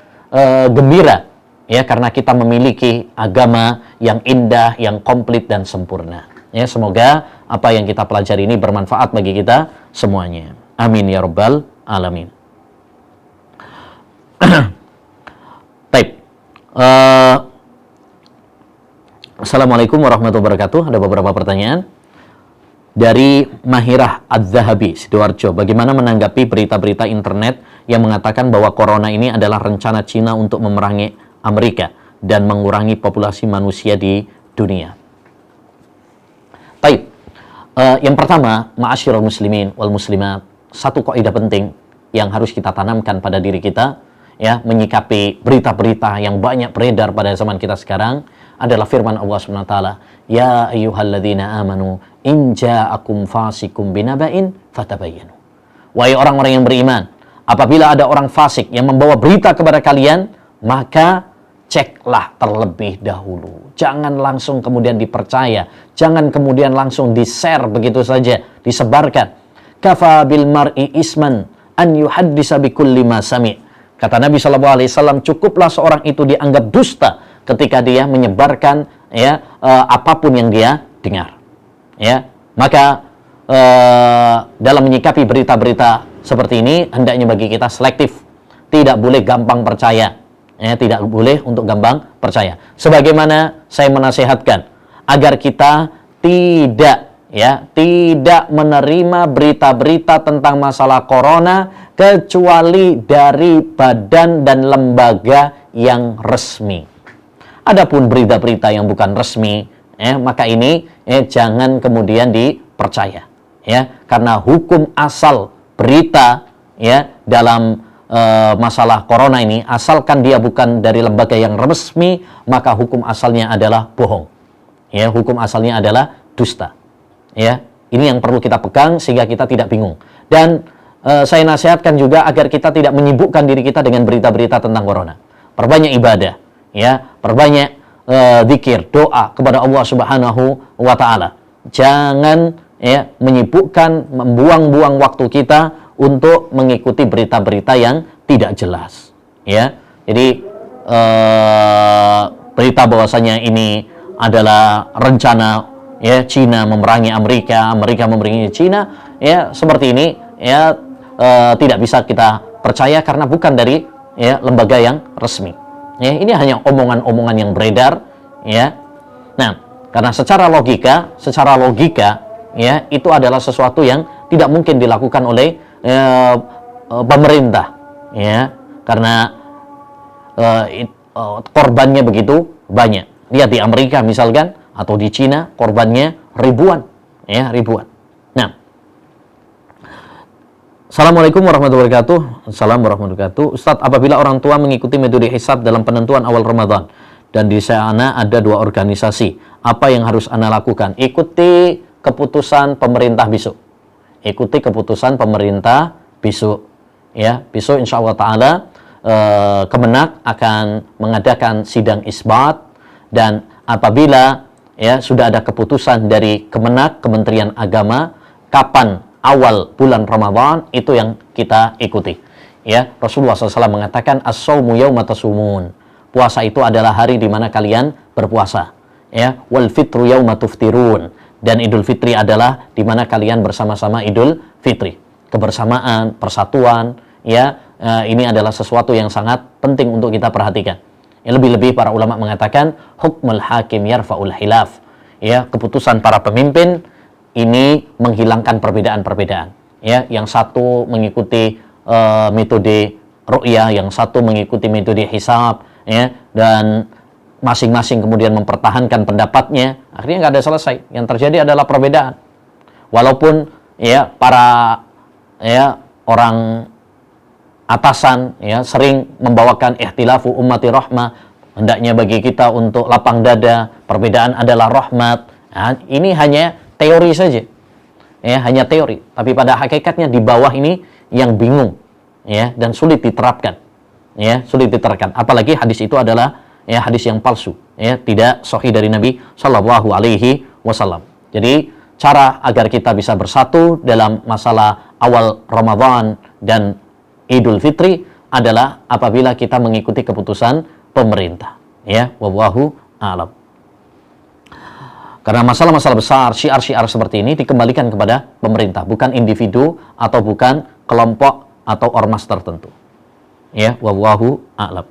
gembira, ya, karena kita memiliki agama yang indah, yang komplit dan sempurna. Ya, semoga apa yang kita pelajari ini bermanfaat bagi kita semuanya. Amin ya rabbal alamin. Baik. Assalamualaikum warahmatullahi wabarakatuh. Ada beberapa pertanyaan dari Mahirah Az-Zahabi, Sidoarjo. Bagaimana menanggapi berita-berita internet yang mengatakan bahwa corona ini adalah rencana Cina untuk memerangi Amerika dan mengurangi populasi manusia di dunia? Baik. Yang pertama, ma'asyiral muslimin wal muslimat, satu kaidah penting yang harus kita tanamkan pada diri kita, ya, menyikapi berita-berita yang banyak beredar pada zaman kita sekarang adalah firman Allah Subhanahu wa taala, ya ayyuhalladzina amanu in ja'akum fasikum binaba'in fatabayyanu. Wahai orang-orang yang beriman, apabila ada orang fasik yang membawa berita kepada kalian, maka ceklah terlebih dahulu. Jangan langsung kemudian dipercaya, jangan kemudian langsung di-share begitu saja, disebarkan. Kafa bil mar'i isman an yuhaddisa bikulli ma sami'. Kata Nabi SAW, cukuplah seorang itu dianggap dusta ketika dia menyebarkan, ya, apapun yang dia dengar. Ya, maka dalam menyikapi berita-berita seperti ini, hendaknya bagi kita selektif. Tidak boleh gampang percaya. Ya, tidak boleh untuk gampang percaya. Sebagaimana saya menasihatkan agar kita tidak menerima berita-berita tentang masalah corona kecuali dari badan dan lembaga yang resmi. Adapun berita-berita yang bukan resmi, maka ini jangan kemudian dipercaya, ya, karena hukum asal berita, ya, dalam masalah corona ini, asalkan dia bukan dari lembaga yang resmi, maka hukum asalnya adalah bohong, ya, hukum asalnya adalah dusta. Ya, ini yang perlu kita pegang sehingga kita tidak bingung. Dan saya nasihatkan juga agar kita tidak menyibukkan diri kita dengan berita-berita tentang corona. Perbanyak ibadah, ya, perbanyak zikir, doa kepada Allah Subhanahu wa taala. Jangan, ya, menyibukkan, membuang-buang waktu kita untuk mengikuti berita-berita yang tidak jelas. Ya, jadi berita bahwasanya ini adalah rencana, ya, Cina memerangi Amerika, Amerika memerangi Cina, ya, seperti ini, ya, tidak bisa kita percaya karena bukan dari, ya, lembaga yang resmi. Ya, ini hanya omongan-omongan yang beredar, ya. Nah, karena secara logika, ya, itu adalah sesuatu yang tidak mungkin dilakukan oleh pemerintah, ya, karena korbannya begitu banyak. Lihat di Amerika misalkan, atau di Cina, korbannya ribuan, ya, ribuan. Nah, Assalamualaikum warahmatullahi wabarakatuh. Assalamualaikum warahmatullahi wabarakatuh. Ustaz, apabila orang tua mengikuti metode hisab dalam penentuan awal Ramadan dan di sana ada 2 organisasi, apa yang harus Anda lakukan? Ikuti keputusan pemerintah besok. Ikuti keputusan pemerintah besok. Ya, besok insya Allah Ta'ala Kemenak akan mengadakan sidang isbat, dan apabila ya sudah ada keputusan dari Kemenak, Kementerian Agama, kapan awal bulan Ramadan, itu yang kita ikuti. Ya, Rasulullah SAW mengatakan as-saumu yauma tasumun. Puasa itu adalah hari di mana kalian berpuasa. Ya, wal fitru yauma tuftirun. Dan Idul Fitri adalah di mana kalian bersama-sama Idul Fitri. Kebersamaan, persatuan, ya, ini adalah sesuatu yang sangat penting untuk kita perhatikan. Ya, lebih-lebih para ulama mengatakan hukmul hakim yarfa'ul hilaf. Ya, keputusan para pemimpin ini menghilangkan perbedaan-perbedaan. Ya, yang satu mengikuti metode ru'yah, yang satu mengikuti metode hisab, ya, dan masing-masing kemudian mempertahankan pendapatnya, akhirnya nggak ada selesai. Yang terjadi adalah perbedaan. Walaupun ya para ya orang atasan ya sering membawakan ihtilafu ummati rahmah, hendaknya bagi kita untuk lapang dada, perbedaan adalah rahmat. Nah, ini hanya teori saja. Ya, hanya teori, tapi pada hakikatnya di bawah ini yang bingung ya, dan sulit diterapkan. Ya, sulit diterapkan. Apalagi hadis itu adalah ya hadis yang palsu, ya, tidak sahih dari Nabi Shallallahu Alaihi Wasallam. Jadi cara agar kita bisa bersatu dalam masalah awal Ramadan dan Idul Fitri adalah apabila kita mengikuti keputusan pemerintah. Ya, wallahu a'lam. Karena masalah-masalah besar, syiar-syiar seperti ini dikembalikan kepada pemerintah, bukan individu atau bukan kelompok atau ormas tertentu. Ya, wallahu a'lam.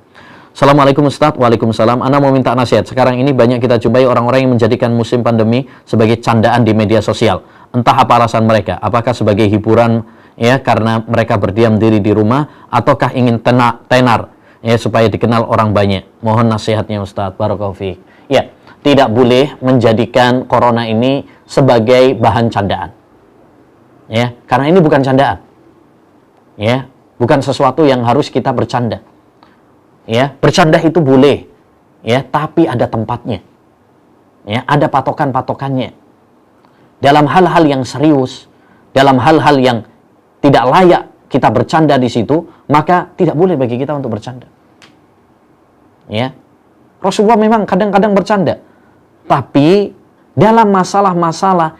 Assalamualaikum Ustaz. Waalaikumsalam. Ana mau minta nasihat. Sekarang ini banyak kita jumpai orang-orang yang menjadikan musim pandemi sebagai candaan di media sosial. Entah apa alasan mereka. Apakah sebagai hiburan ya karena mereka berdiam diri di rumah, ataukah ingin tenar ya supaya dikenal orang banyak. Mohon nasihatnya Ustaz. Barakallahu fiik. Ya, tidak boleh menjadikan corona ini sebagai bahan candaan. Ya, karena ini bukan candaan. Ya, bukan sesuatu yang harus kita bercanda. Ya, bercanda itu boleh, ya, tapi ada tempatnya. Ya, ada patokan-patokannya. Dalam hal-hal yang serius, dalam hal-hal yang tidak layak kita bercanda di situ, maka tidak boleh bagi kita untuk bercanda. Ya. Rasulullah memang kadang-kadang bercanda, tapi dalam masalah-masalah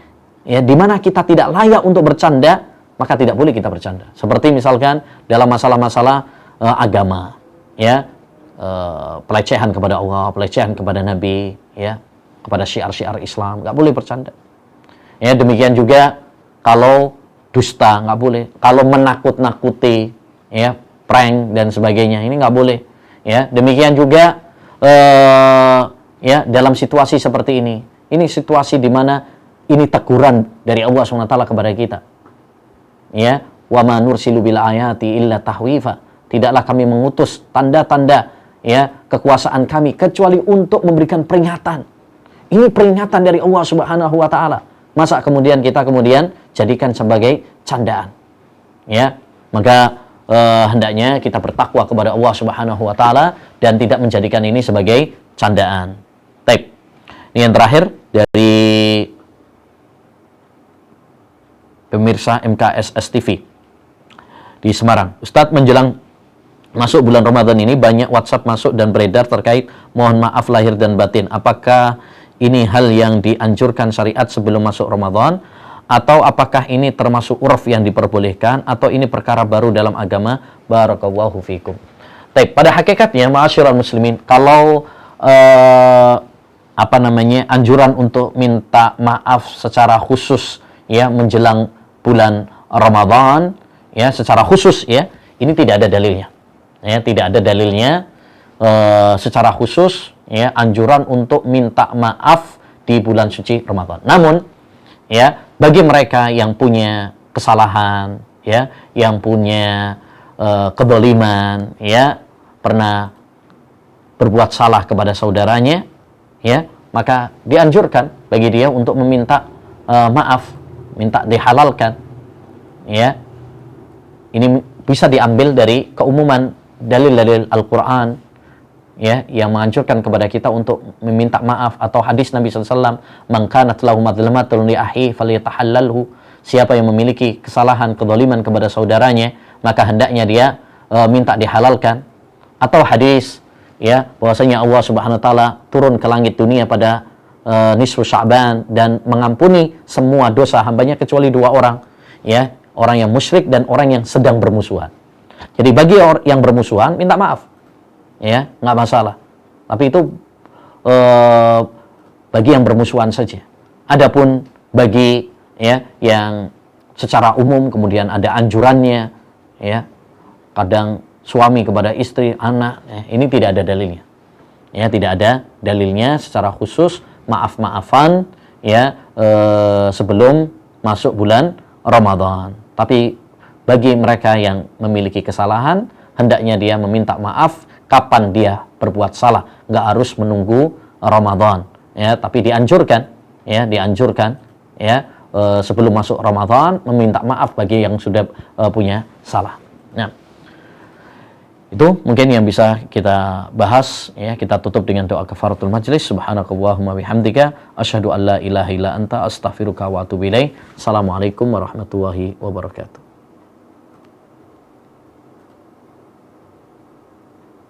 ya di mana kita tidak layak untuk bercanda, maka tidak boleh kita bercanda. Seperti misalkan dalam masalah-masalah agama, ya, pelecehan kepada Allah, pelecehan kepada Nabi, ya, kepada syiar-syiar Islam, nggak boleh bercanda. Ya, demikian juga kalau dusta nggak boleh, kalau menakut-nakuti, ya, prank dan sebagainya, ini nggak boleh. Ya, demikian juga ya dalam situasi seperti ini situasi di mana ini teguran dari Allah SWT kepada kita. Ya, wa ma nursilu bil ayati illa tahwifa. Tidaklah kami mengutus tanda-tanda ya kekuasaan kami kecuali untuk memberikan peringatan. Ini peringatan dari Allah Subhanahu wa taala. Masa kemudian kita jadikan sebagai candaan. Ya, maka hendaknya kita bertakwa kepada Allah Subhanahu wa taala dan tidak menjadikan ini sebagai candaan. Baik. Ini yang terakhir dari pemirsa MKSS TV di Semarang. Ustadz, menjelang masuk bulan Ramadan ini banyak WhatsApp masuk dan beredar terkait mohon maaf lahir dan batin. Apakah ini hal yang dianjurkan syariat sebelum masuk Ramadan, atau apakah ini termasuk urf yang diperbolehkan, atau ini perkara baru dalam agama? Barakallahu fikum. Baik, pada hakikatnya ma'asyiral muslimin, kalau anjuran untuk minta maaf secara khusus ya menjelang bulan Ramadan ya secara khusus ya, ini tidak ada dalilnya. Ya, tidak ada dalilnya secara khusus ya anjuran untuk minta maaf di bulan suci Ramadan. Namun ya bagi mereka yang punya kesalahan ya, yang punya kedoliman ya, pernah berbuat salah kepada saudaranya ya, maka dianjurkan bagi dia untuk meminta maaf, minta dihalalkan ya. Ini bisa diambil dari keumuman dalil-dalil Al-Quran ya, yang menganjurkan kepada kita untuk meminta maaf, atau hadis Nabi SAW, man kanat lahu madlamatun li akhi falyatahallalhu. Siapa yang memiliki kesalahan, kedoliman kepada saudaranya, maka hendaknya dia minta dihalalkan. Atau hadis ya bahwasanya Allah Subhanahu wa taala turun ke langit dunia pada nisfu Sya'ban dan mengampuni semua dosa hambanya kecuali dua orang, ya, orang yang musyrik dan orang yang sedang bermusuhan. Jadi bagi orang yang bermusuhan minta maaf, ya, nggak masalah. Tapi itu bagi yang bermusuhan saja. Adapun bagi ya yang secara umum kemudian ada anjurannya, ya, kadang suami kepada istri, anak, ya, ini tidak ada dalilnya. Ya, tidak ada dalilnya secara khusus maaf-maafan ya sebelum masuk bulan Ramadan. Tapi bagi mereka yang memiliki kesalahan, hendaknya dia meminta maaf kapan dia berbuat salah, nggak harus menunggu Ramadan, ya. Tapi dianjurkan ya sebelum masuk Ramadan meminta maaf bagi yang sudah punya salah. Nah, itu mungkin yang bisa kita bahas, ya. Kita tutup dengan doa kafaratul majlis. Subhanakallahumma bihamdika asyhadu an la ilaha illa anta astaghfiruka wa atubu ilaik. Assalamualaikum warahmatullahi wabarakatuh.